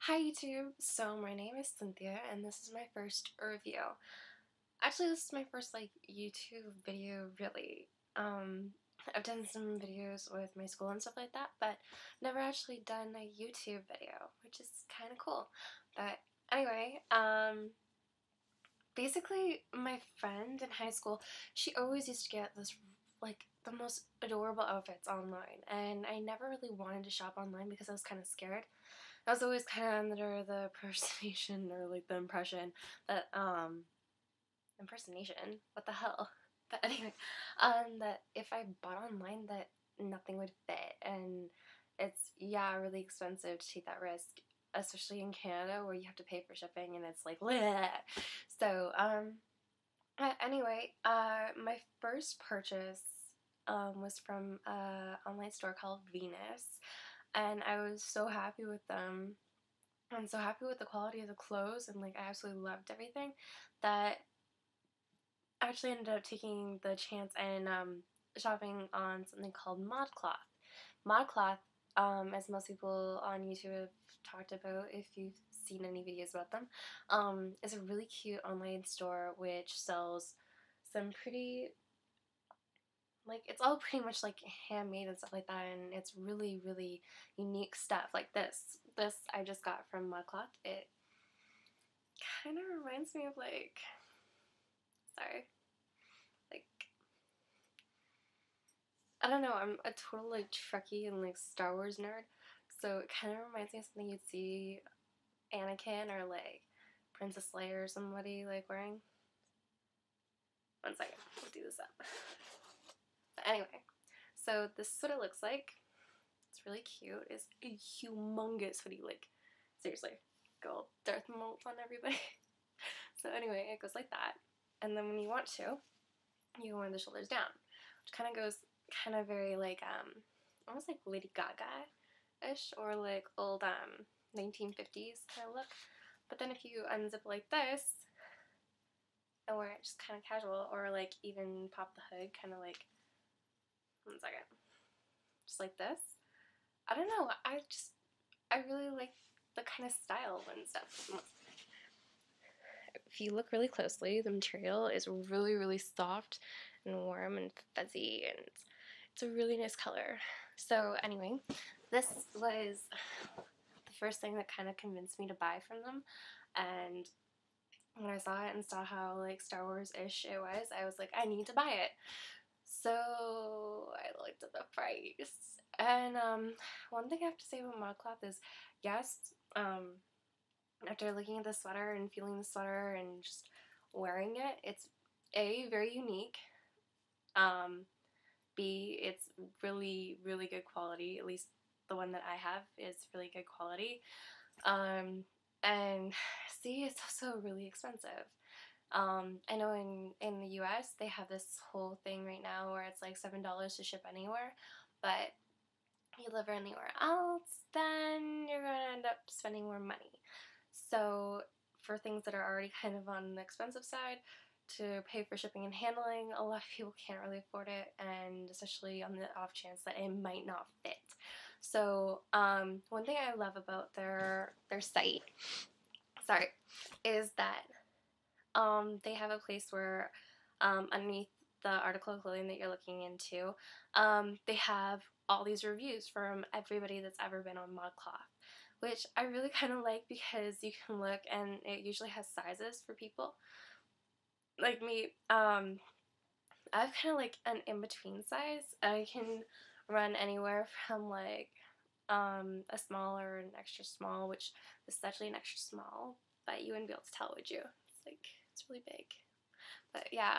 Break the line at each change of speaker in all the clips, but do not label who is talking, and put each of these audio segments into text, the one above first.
Hi YouTube, so my name is Cynthia and this is my first review. Actually, this is my first YouTube video really. I've done some videos with my school and stuff like that, but never actually done a YouTube video, which is kind of cool. But anyway, basically my friend in high school, she always used to get this the most adorable outfits online, and I never really wanted to shop online because I was kind of scared. I was always kind of under the impersonation or the impression that impersonation, what the hell? But anyway, that if I bought online that nothing would fit, and it's really expensive to take that risk, especially in Canada where you have to pay for shipping and it's like bleh. So anyway, my first purchase was from an online store called Venus, and I was so happy with them. I'm so happy with the quality of the clothes, and I absolutely loved everything that I actually ended up taking the chance and shopping on something called Modcloth. Modcloth, as most people on YouTube have talked about, if you've seen any videos about them, is a really cute online store which sells some pretty, it's all pretty much handmade and stuff like that, and it's really, really unique stuff. Like this I just got from Modcloth. It kind of reminds me of sorry, I don't know, I'm a total Trekkie and Star Wars nerd, so it kind of reminds me of something you'd see Anakin or Princess Leia or somebody wearing. One second, we'll do this up. But anyway, so this is what it looks like. It's really cute. It's a humongous hoodie, seriously, go Darth Maul on everybody. So anyway, it goes like that, and then when you want to, you go on the shoulders down, which kind of goes very almost like Lady Gaga-ish, or old 1950s kind of look. But then if you unzip like this and wear it just kind of casual, or even pop the hood, kind of one second, just like this. I don't know, I really like the kind of style and stuff. If you look really closely, the material is really, really soft and warm and fuzzy, and it's a really nice color. So anyway, this was the first thing that kind of convinced me to buy from them, and when I saw it and saw how Star Wars-ish it was, I was like, I need to buy it. So I looked at the price, and one thing I have to say about Modcloth is, yes, after looking at the sweater and feeling the sweater and just wearing it, it's A, very unique, B, it's really, really good quality. At least the one that I have is really good quality, and C, it's also really expensive. I know in the US they have this whole thing right now where it's $7 to ship anywhere, but you live anywhere else, then you're gonna end up spending more money. So for things that are already kind of on the expensive side, to pay for shipping and handling, a lot of people can't really afford it, and especially on the off chance that it might not fit. So one thing I love about their site, is that they have a place where underneath the article of clothing that you're looking into, they have all these reviews from everybody that's ever been on Modcloth, which I really kind of like because you can look and it usually has sizes for people. Like me, I have kind of an in-between size. I can run anywhere from a small or an extra small, which this is actually an extra small, but you wouldn't be able to tell, would you? It's really big. But yeah,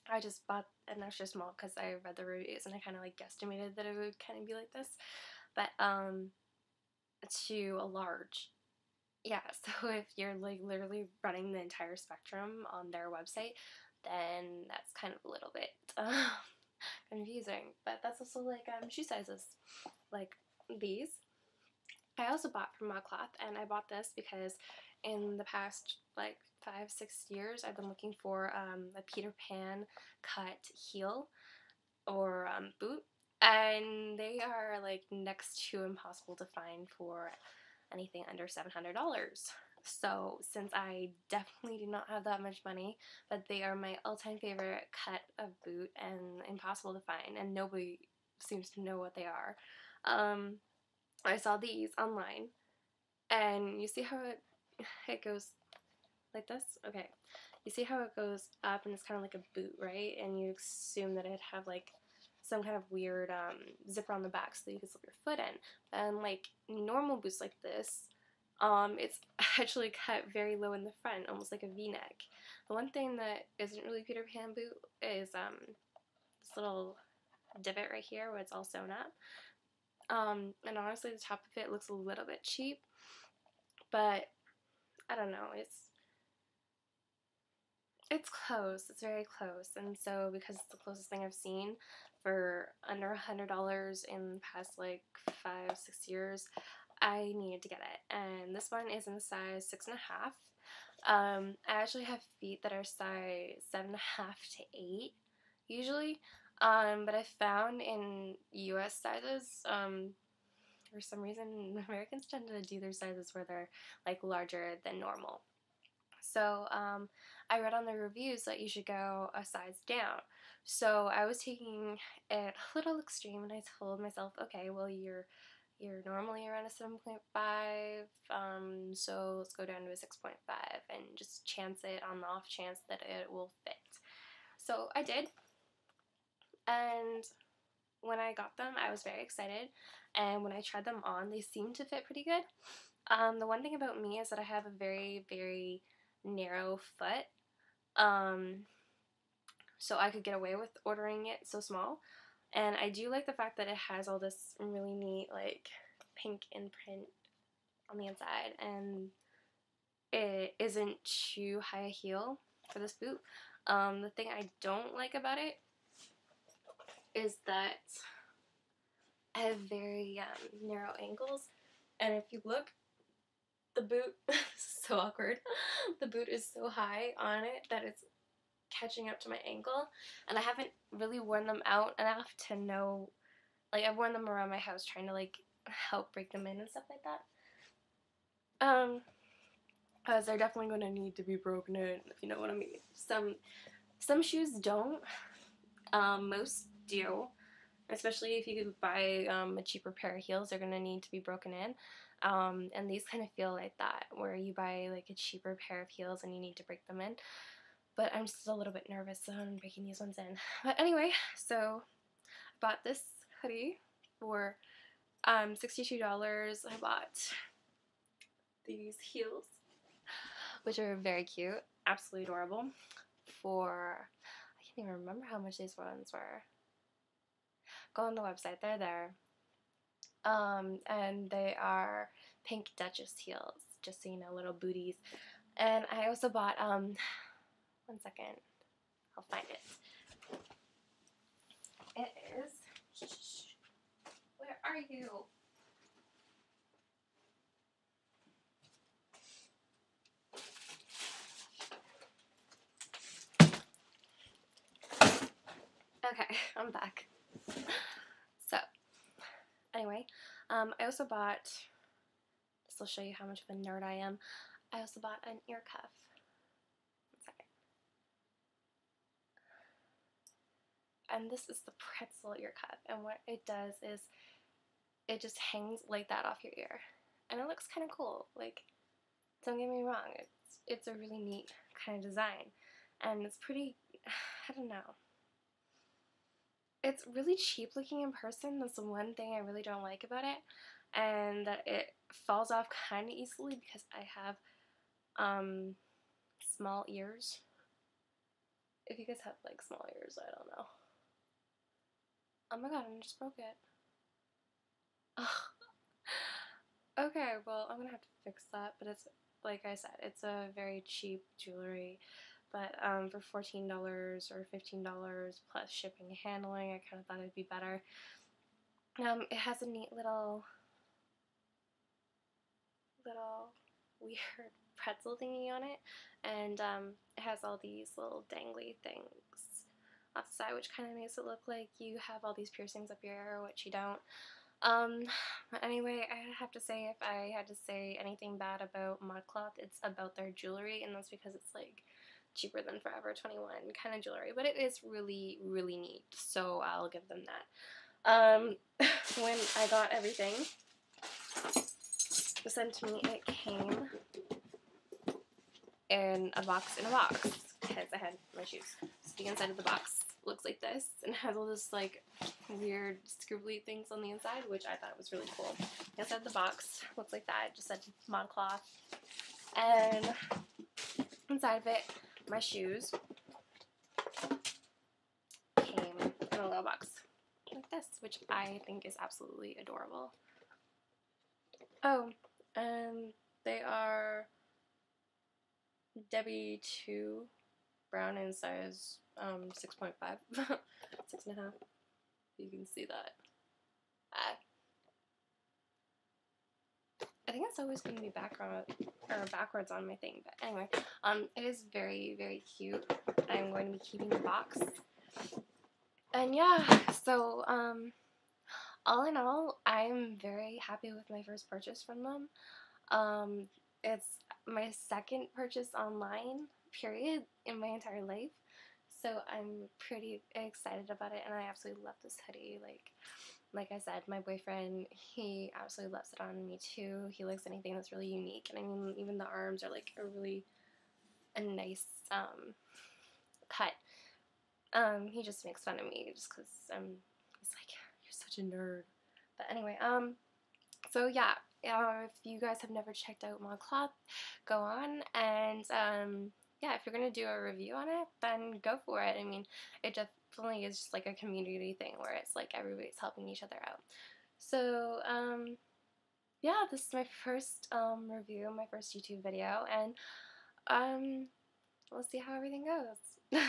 I just bought an extra small because I read the reviews and I kind of guesstimated that it would kind of be like this. But to a large. Yeah, so if you're literally running the entire spectrum on their website, then that's kind of a little bit confusing. But that's also shoe sizes, like these. I also bought from Modcloth, and I bought this because in the past 5-6 years I've been looking for a Peter Pan cut heel or boot, and they are next to impossible to find for anything under $700. So since I definitely do not have that much money, but they are my all-time favorite cut of boot and impossible to find, and nobody seems to know what they are. I saw these online, and you see how it goes like this? Okay. You see how it goes up and it's kind of like a boot, right? And you assume that it'd have like some kind of weird zipper on the back so that you can slip your foot in. And like normal boots like this, it's actually cut very low in the front, almost like a V-neck. The one thing that isn't really Peter Pan boot is this little divot right here where it's all sewn up. And honestly, the top of it looks a little bit cheap, but I don't know, it's close. It's very close. And so because it's the closest thing I've seen for under $100 in the past like 5-6 years, I needed to get it. And this one is in the size 6.5. I actually have feet that are size 7.5 to 8 usually. But I found in US sizes, for some reason Americans tend to do their sizes where they're like larger than normal. So I read on the reviews that you should go a size down. So I was taking it a little extreme, and I told myself, okay, well you're normally around a 7.5, so let's go down to a 6.5 and just chance it on the off chance that it will fit. So I did, and when I got them, I was very excited, and when I tried them on, they seemed to fit pretty good. The one thing about me is that I have a very, very narrow foot, so I could get away with ordering it so small. And I do like the fact that it has all this really neat like pink imprint on the inside, and it isn't too high a heel for this boot. The thing I don't like about it is that I have very narrow ankles, and if you look, the boot is so awkward. The boot is so high on it that it's catching up to my ankle, and I haven't really worn them out enough to know, like I've worn them around my house trying to like help break them in and stuff like that. Because they're definitely going to need to be broken in, if you know what I mean. Some shoes don't, most do, especially if you could buy a cheaper pair of heels, they're going to need to be broken in. And these kind of feel like that, where you buy like a cheaper pair of heels and you need to break them in. But I'm just a little bit nervous on breaking these ones in. But anyway, so I bought this hoodie for $62. I bought these heels, which are very cute, absolutely adorable, for, I can't even remember how much these ones were. Go on the website, they're there. And they are pink Duchess heels, just so you know, little booties. And I also bought, one second, I'll find it. It is, where are you? Okay, I'm back. So, anyway, I also bought, this will show you how much of a nerd I am, I also bought an ear cuff. One second. And this is the pretzel ear cuff, and what it does is it just hangs like that off your ear, and it looks kind of cool. Like, don't get me wrong, it's a really neat kind of design, and it's pretty, I don't know, it's really cheap looking in person. That's the one thing I really don't like about it, and that it falls off kind of easily because I have small ears. If you guys have like small ears, I don't know. Oh my god, I just broke it. Ugh. Okay, well, I'm gonna have to fix that, but it's, like I said, it's a very cheap jewelry, but for $14 or $15 plus shipping and handling, I kind of thought it'd be better. It has a neat little weird pretzel thingy on it, and it has all these little dangly things off the side, which kind of makes it look like you have all these piercings up your ear, which you don't. Um, but anyway, I have to say, if I had to say anything bad about Modcloth, it's about their jewelry, and that's because it's like cheaper than Forever 21 kind of jewelry, but it is really, really neat, so I'll give them that. When I got everything sent to me, it came in a box because I had my shoes. So the inside of the box looks like this and has all this like weird scribbly things on the inside, which I thought was really cool. The inside of the box looks like that. It just said Modcloth. And inside of it, my shoes came in a little box like this, which I think is absolutely adorable. Oh, and they are W2 brown in size 6.5, 6.5. You can see that. I think it's always going to be backwards on my thing, but anyway, it is very, very cute. I'm going to be keeping the box. And yeah, so all in all, I'm very happy with my first purchase from them. It's my second purchase online, period, in my entire life. So I'm pretty excited about it, and I absolutely love this hoodie. Like I said, my boyfriend, he absolutely loves it on me too. He likes anything that's really unique, and I mean, even the arms are like a nice cut. He just makes fun of me just because he's like, you're such a nerd. But anyway, so yeah, if you guys have never checked out Modcloth, go on, and yeah, if you're gonna do a review on it, then go for it. I mean, it definitely is just like a community thing where it's like everybody's helping each other out. So yeah, this is my first review, my first YouTube video, and we'll see how everything goes.